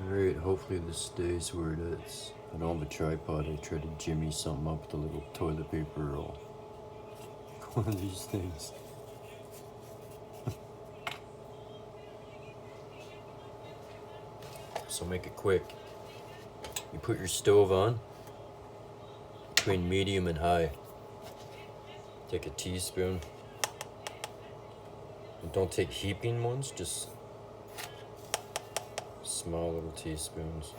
Alright, hopefully this stays where it is. I don't have a tripod, I tried to jimmy something up with a little toilet paper roll. One of these things. So make it quick. You put your stove on between medium and high. Take a teaspoon. And don't take heaping ones, just small little teaspoons.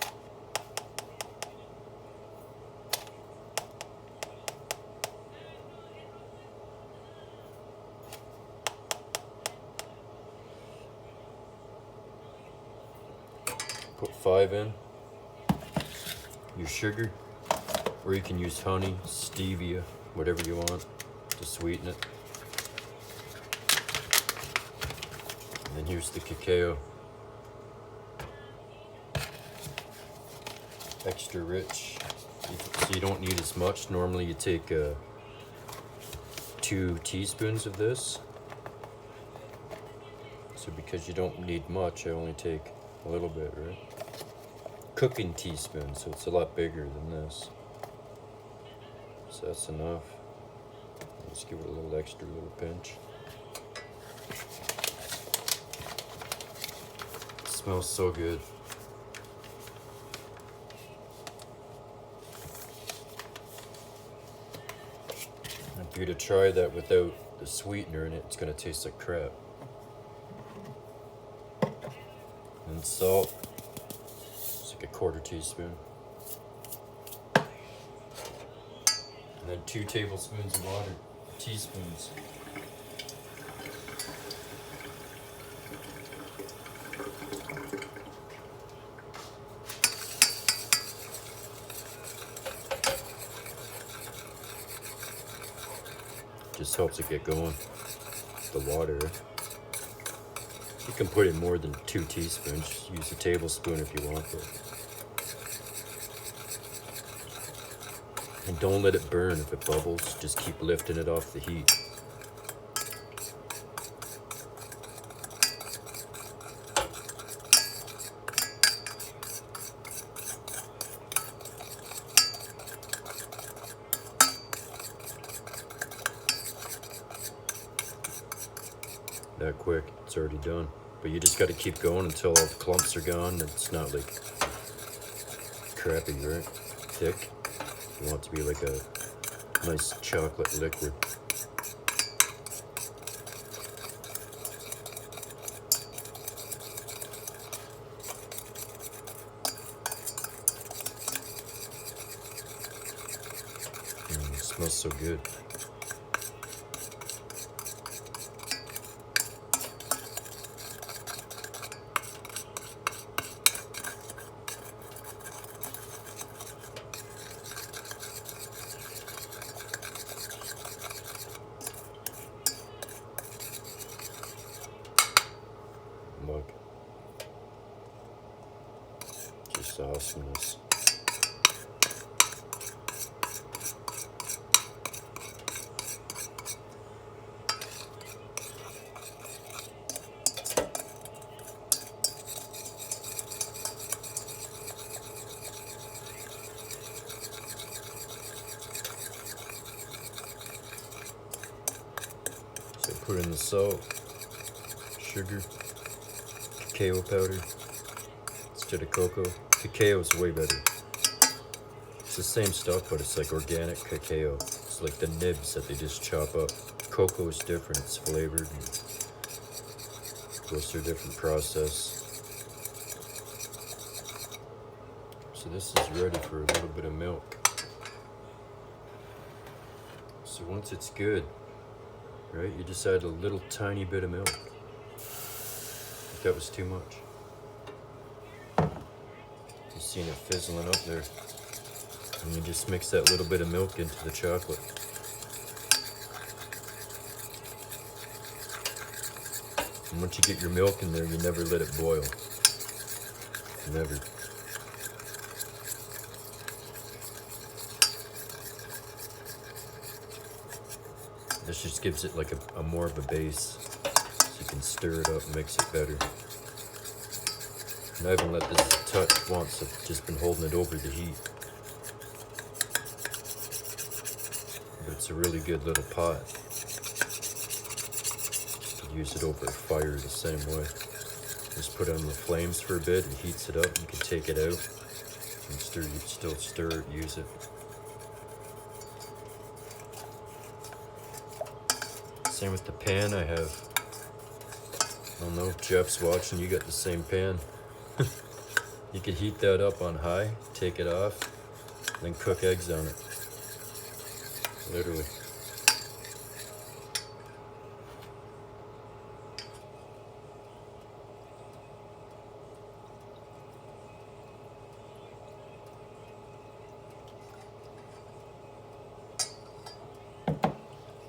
Put 5 in. Your sugar, or you can use honey, stevia, whatever you want to sweeten it. And then here's the cacao. Extra rich, so you don't need as much. Normally you take 2 teaspoons of this. So because you don't need much, I only take a little bit, right? Cooking teaspoon, so it's a lot bigger than this. So that's enough. Let's give it a little extra little pinch. It smells so good. If you were to try that without the sweetener in it, it's gonna taste like crap. And salt, it's like a 1/4 teaspoon. And then 2 tablespoons of water, teaspoons. Just helps it get going, the water. You can put in more than 2 teaspoons, just use a tablespoon if you want it. And don't let it burn if it bubbles, just keep lifting it off the heat. That quick, it's already done. But you just got to keep going until all the clumps are gone. It's not like crappy, right? Thick. You want it to be like a nice chocolate liquid. It smells so good. Look, just awesomeness. So put in the salt, sugar, cacao powder instead of cocoa. Cacao is way better. It's the same stuff, but it's like organic cacao. It's like the nibs that they just chop up. Cocoa is different, it's flavored and goes through a different process. So this is ready for a little bit of milk. So once it's good, right, you just add a little tiny bit of milk. That was too much. You seen it fizzling up there. And you just mix that little bit of milk into the chocolate. And once you get your milk in there, you never let it boil. Never. This just gives it like a more of a base. So you can stir it up and mix it better. I haven't let this touch once. I've just been holding it over the heat. But it's a really good little pot. You can use it over a fire the same way. Just put it on the flames for a bit, it heats it up, you can take it out and still stir it, use it. Same with the pan I have. I don't know if Jeff's watching, you got the same pan. You can heat that up on high, take it off, then cook eggs on it. Literally.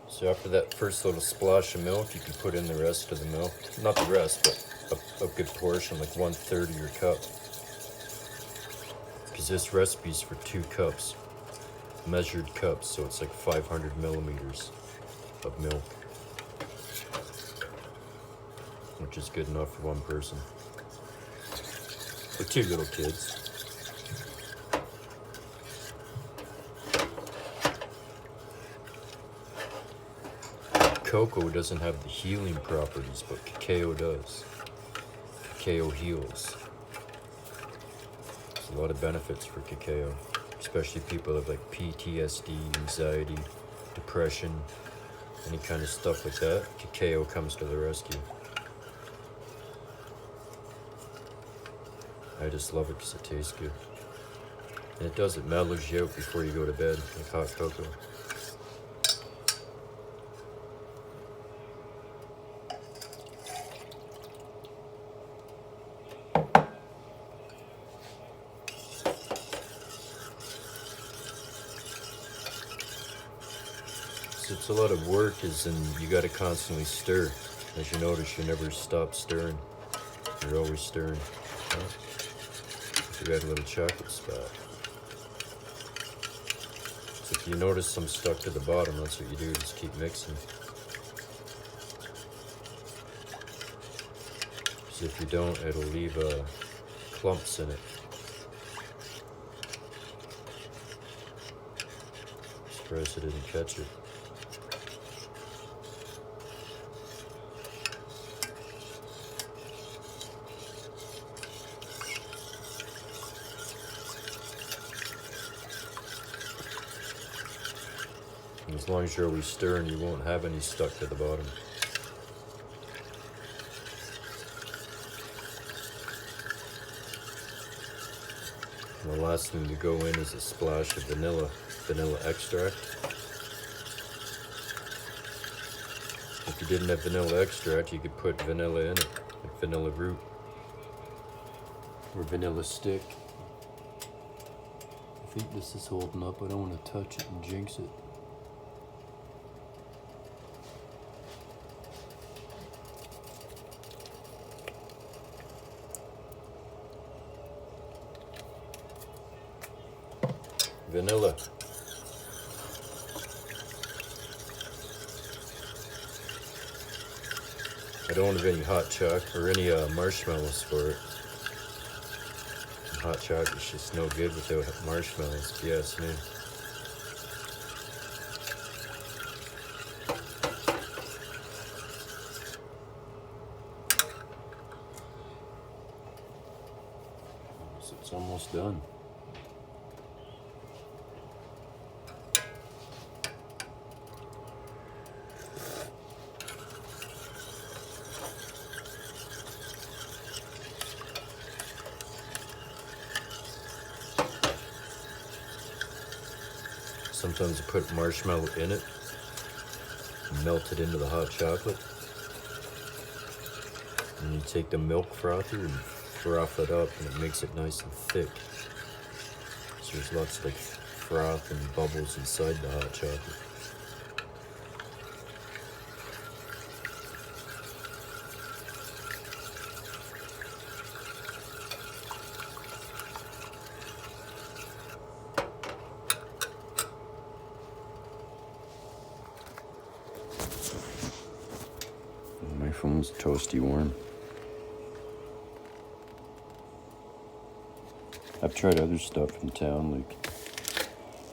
So after that first little splash of milk, you can put in the rest of the milk. Not the rest, but a good portion, like 1/3 of your cup. Because this recipe's for 2 cups, measured cups, so it's like 500 milliliters of milk, which is good enough for 1 person. For 2 little kids. Cocoa doesn't have the healing properties, but cacao does. Cacao heals. There's a lot of benefits for cacao, especially people that have like PTSD, anxiety, depression, any kind of stuff like that. Cacao comes to the rescue. I just love it because it tastes good. And it mellows you out before you go to bed, like hot cocoa. It's a lot of work, you got to constantly stir. As you notice, you never stop stirring. You're always stirring. You got a little chocolate spot. So if you notice some stuck to the bottom, that's what you do, just keep mixing. So if you don't, it'll leave clumps in it. Surprised it didn't catch it. As long as you're always stirring, you won't have any stuck to the bottom. And the last thing to go in is a splash of vanilla extract. If you didn't have vanilla extract, you could put vanilla in it, like vanilla root or vanilla stick. I think this is holding up. I don't want to touch it and jinx it. Vanilla. I don't have any hot chocolate or any marshmallows for it. And hot chocolate's just no good without marshmallows, if you ask me. So it's almost done. Sometimes I put marshmallow in it, melt it into the hot chocolate, and you take the milk frother and froth it up, and it makes it nice and thick. So there's lots of like froth and bubbles inside the hot chocolate. My phone's toasty warm. I've tried other stuff in town, like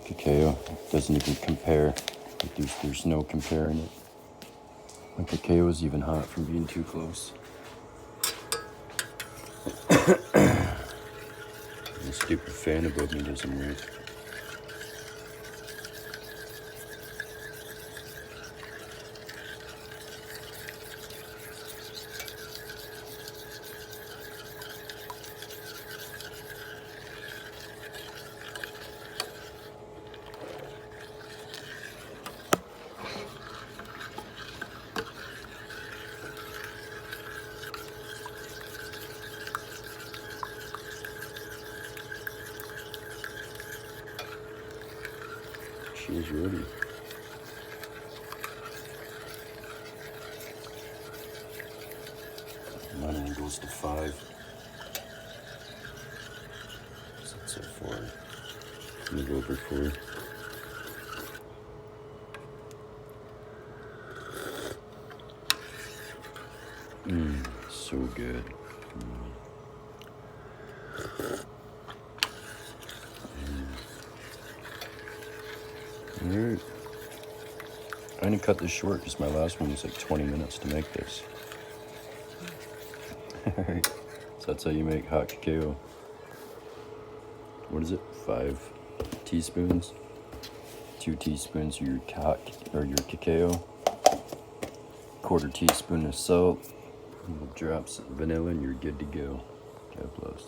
cacao. It doesn't even compare. Like there's no comparing it. My cacao is even hot from being too close. The stupid fan above me doesn't work. She's ready. Mine only goes to 5. So it's at 4. Move over 4. So good. Alright. I'm gonna cut this short because my last one was like 20 minutes to make this. Alright. So that's how you make hot cacao. What is it? 5 teaspoons? 2 teaspoons of your cacao. 1/4 teaspoon of salt. Little drops of vanilla and you're good to go. God bless.